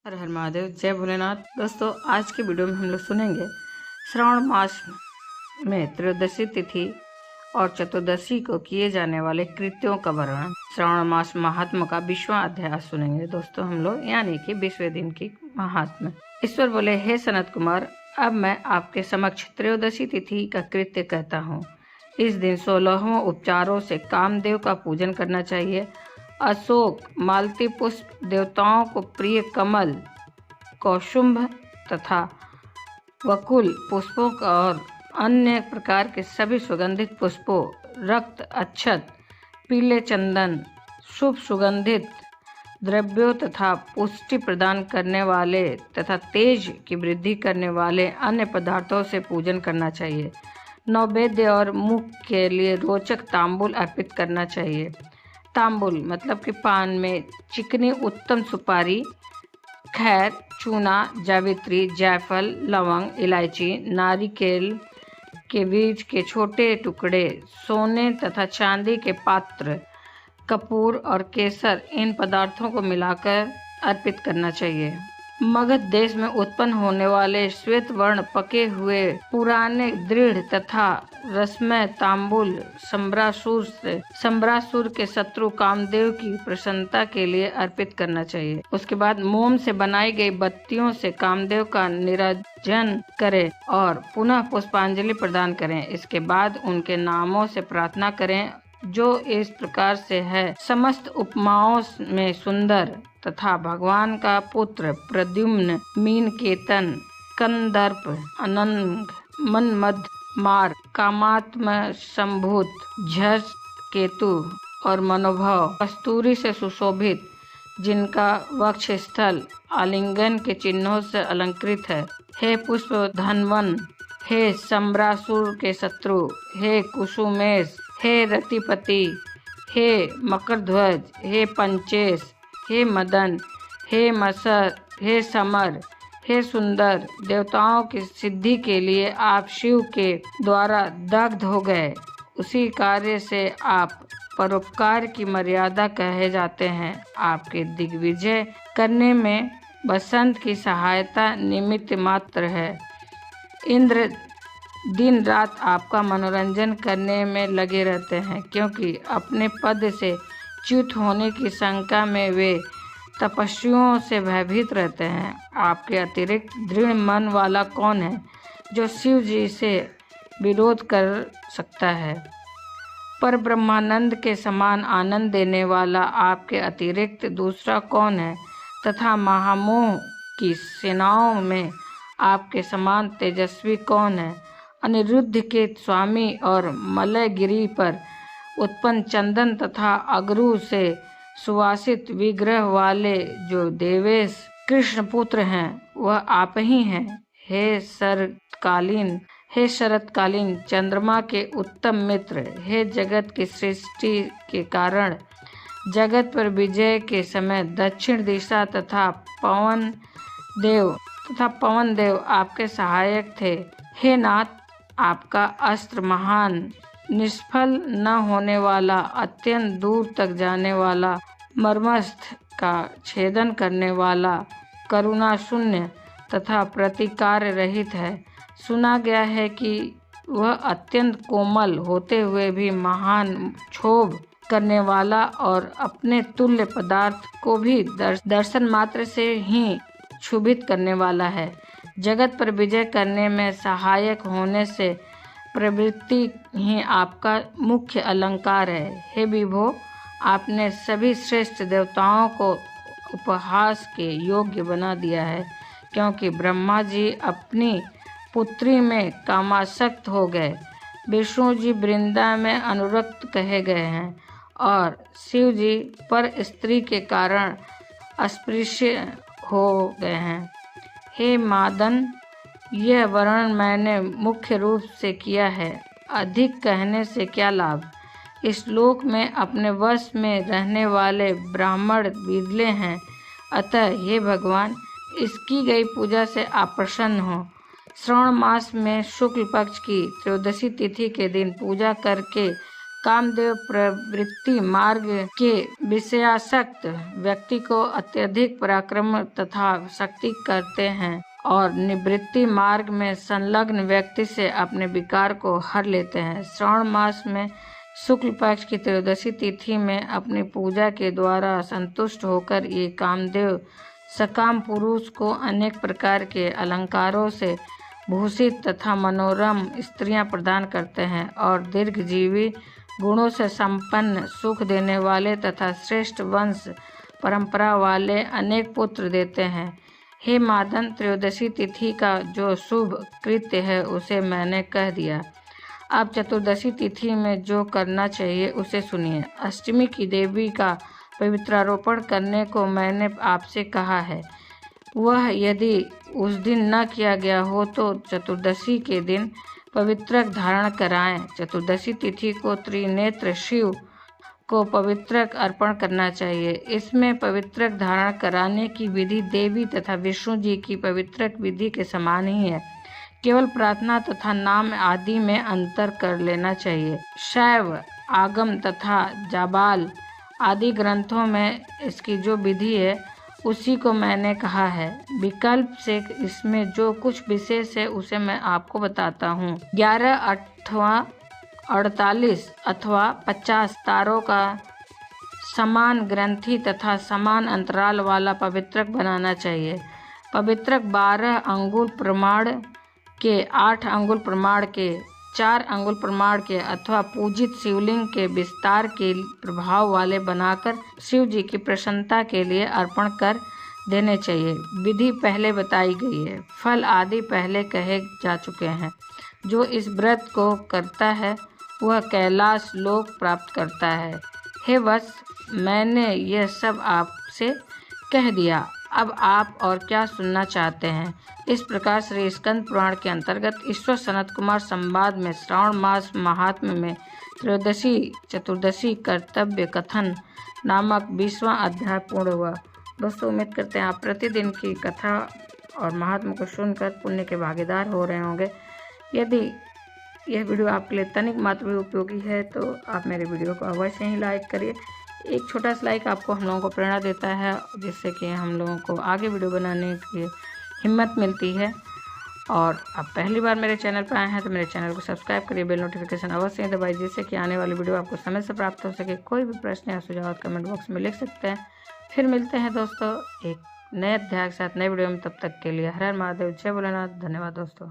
हर हर महादेव, जय भोलेनाथ। दोस्तों, आज की वीडियो में हम लोग सुनेंगे श्रावण मास में त्रयोदशी तिथि और चतुर्दशी को किए जाने वाले कृत्यों का वर्णन। श्रावण मास महात्मा का 20वां अध्याय सुनेंगे दोस्तों हम लोग, यानी कि 20वें दिन की महात्मा। ईश्वर बोले, हे सनत कुमार, अब मैं आपके समक्ष त्रयोदशी तिथि का कृत्य कहता हूँ। इस दिन 16 उपचारों से कामदेव का पूजन करना चाहिए। अशोक, मालती पुष्प, देवताओं को प्रिय कमल, कौशुंभ तथा वकुल पुष्पों और अन्य प्रकार के सभी सुगंधित पुष्पों, रक्त अक्षत, पीले चंदन, शुभ सुगंधित द्रव्यों तथा पुष्टि प्रदान करने वाले तथा तेज की वृद्धि करने वाले अन्य पदार्थों से पूजन करना चाहिए। नैवेद्य और मुख के लिए रोचक तांबूल अर्पित करना चाहिए। तांबूल मतलब कि पान में चिकनी उत्तम सुपारी, खैर, चूना, जावित्री, जायफल, लवंग, इलायची, नारिकेल के बीज के छोटे टुकड़े, सोने तथा चांदी के पात्र, कपूर और केसर, इन पदार्थों को मिलाकर अर्पित करना चाहिए। मगध देश में उत्पन्न होने वाले श्वेत वर्ण पके हुए पुराने दृढ़ तथा रसमय तांबूल सम्रासुर के शत्रु कामदेव की प्रसन्नता के लिए अर्पित करना चाहिए। उसके बाद मोम से बनाई गई बत्तियों से कामदेव का निरंजन करें और पुनः पुष्पांजलि प्रदान करें। इसके बाद उनके नामों से प्रार्थना करें, जो इस प्रकार से है। समस्त उपमाओं में सुंदर तथा भगवान का पुत्र प्रद्युम्न, मीनकेतन, कंदर्प, अनंग, मन्मथ, मार, कामात्म संभूत, झस, केतु और मनोभव कस्तूरी से सुशोभित, जिनका वक्ष स्थल आलिंगन के चिन्हों से अलंकृत है। हे पुष्प धनवन, हे सम्रासुर के शत्रु, हे कुसुमेश, हे रतिपति, हे मकरध्वज, हे पंचेश, हे मदन, हे मसर, हे समर, हे सुंदर, देवताओं की सिद्धि के लिए आप शिव के द्वारा दग्ध हो गए। उसी कार्य से आप परोपकार की मर्यादा कहे जाते हैं। आपके दिग्विजय करने में बसंत की सहायता निमित्त मात्र है। इंद्र दिन रात आपका मनोरंजन करने में लगे रहते हैं, क्योंकि अपने पद से च्युत होने की शंका में वे तपस्वियों से भयभीत रहते हैं। आपके अतिरिक्त दृढ़ मन वाला कौन है जो शिव जी से विरोध कर सकता है? पर ब्रह्मानंद के समान आनंद देने वाला आपके अतिरिक्त दूसरा कौन है? तथा महामोह की सेनाओं में आपके समान तेजस्वी कौन है? अनिरुद्ध के स्वामी और मलयगिरी पर उत्पन्न चंदन तथा अगरू से सुवासित विग्रह वाले जो देवेश कृष्ण पुत्र हैं, वह आप ही हैं। हे शरतकालीन चंद्रमा के उत्तम मित्र, हे जगत की सृष्टि के कारण, जगत पर विजय के समय दक्षिण दिशा तथा पवन देव आपके सहायक थे। हे नाथ, आपका अस्त्र महान, निष्फल न होने वाला, अत्यंत दूर तक जाने वाला, मर्मस्थ का छेदन करने वाला, करुणा शून्य तथा प्रतिकार रहित है। सुना गया है कि वह अत्यंत कोमल होते हुए भी महान क्षोभ करने वाला और अपने तुल्य पदार्थ को भी दर्शन मात्र से ही क्षुभित करने वाला है। जगत पर विजय करने में सहायक होने से प्रवृत्ति ही आपका मुख्य अलंकार है। हे विभो, आपने सभी श्रेष्ठ देवताओं को उपहास के योग्य बना दिया है, क्योंकि ब्रह्मा जी अपनी पुत्री में कामासक्त हो गए, विष्णु जी वृंदा में अनुरक्त कहे गए हैं और शिव जी पर स्त्री के कारण अस्पृश्य हो गए हैं। हे मादन, यह वर्णन मैंने मुख्य रूप से किया है, अधिक कहने से क्या लाभ। इस लोक में अपने वश में रहने वाले ब्राह्मण विरले हैं, अतः हे भगवान, इसकी गई पूजा से आप प्रसन्न हो। श्रावण मास में शुक्ल पक्ष की त्रयोदशी तिथि के दिन पूजा करके कामदेव प्रवृत्ति मार्ग के विषयासक्त व्यक्ति को अत्यधिक पराक्रम तथा शक्ति करते हैं और निवृत्ति मार्ग में संलग्न व्यक्ति से अपने विकार को हर लेते हैं। श्रावण मास में शुक्ल पक्ष की त्रयोदशी तिथि में अपनी पूजा के द्वारा संतुष्ट होकर ये कामदेव सकाम पुरुष को अनेक प्रकार के अलंकारों से भूषित तथा मनोरम स्त्रियां प्रदान करते हैं और दीर्घजीवी गुणों से संपन्न सुख देने वाले तथा श्रेष्ठ वंश परंपरा वाले अनेक पुत्र देते हैं। हे मादन, त्रयोदशी तिथि का जो शुभ कृत्य है उसे मैंने कह दिया। अब चतुर्दशी तिथि में जो करना चाहिए उसे सुनिए। अष्टमी की देवी का पवित्रारोपण करने को मैंने आपसे कहा है। वह यदि उस दिन न किया गया हो तो चतुर्दशी के दिन पवित्रक धारण कराएं। चतुर्दशी तिथि को त्रिनेत्र शिव को पवित्रक अर्पण करना चाहिए। इसमें पवित्रक धारण कराने की विधि देवी तथा विष्णु जी की पवित्रक विधि के समान ही है। केवल प्रार्थना तथा नाम आदि में अंतर कर लेना चाहिए। शैव आगम तथा जाबाल आदि ग्रंथों में इसकी जो विधि है उसी को मैंने कहा है। विकल्प से इसमें जो कुछ विशेष है उसे मैं आपको बताता हूँ। 11 अथवा 48 अथवा 50 तारों का समान ग्रंथि तथा समान अंतराल वाला पवित्रक बनाना चाहिए। पवित्रक 12 अंगुल प्रमाण के, 8 अंगुल प्रमाण के, 4 अंगुल प्रमाण के अथवा पूजित शिवलिंग के विस्तार के प्रभाव वाले बनाकर शिव जी की प्रसन्नता के लिए अर्पण कर देने चाहिए। विधि पहले बताई गई है, फल आदि पहले कहे जा चुके हैं। जो इस व्रत को करता है वह कैलाश लोक प्राप्त करता है। हे वत्स, मैंने यह सब आपसे कह दिया, अब आप और क्या सुनना चाहते हैं। इस प्रकार श्री स्कंद पुराण के अंतर्गत ईश्वर सनत कुमार संवाद में श्रावण मास महात्म्य में त्रयोदशी चतुर्दशी कर्तव्य कथन नामक 20वां अध्याय पूर्ण हुआ। दोस्तों, उम्मीद करते हैं आप प्रतिदिन की कथा और महात्म्य को सुनकर पुण्य के भागीदार हो रहे होंगे। यदि यह वीडियो आपके लिए तनिक मात्र भी उपयोगी है तो आप मेरे वीडियो को अवश्य ही लाइक करिए। एक छोटा सा लाइक आपको हम लोगों को प्रेरणा देता है, जिससे कि हम लोगों को आगे वीडियो बनाने की हिम्मत मिलती है। और आप पहली बार मेरे चैनल पर आए हैं तो मेरे चैनल को सब्सक्राइब करिए, बेल नोटिफिकेशन अवश्य ही दबाइए, जिससे कि आने वाली वीडियो आपको समय से प्राप्त हो सके। कोई भी प्रश्न या सुझाव कमेंट बॉक्स में लिख सकते हैं। फिर मिलते हैं दोस्तों एक नए अध्याय के साथ नए वीडियो में। तब तक के लिए हर हर महादेव, जय भोलेनाथ। धन्यवाद दोस्तों।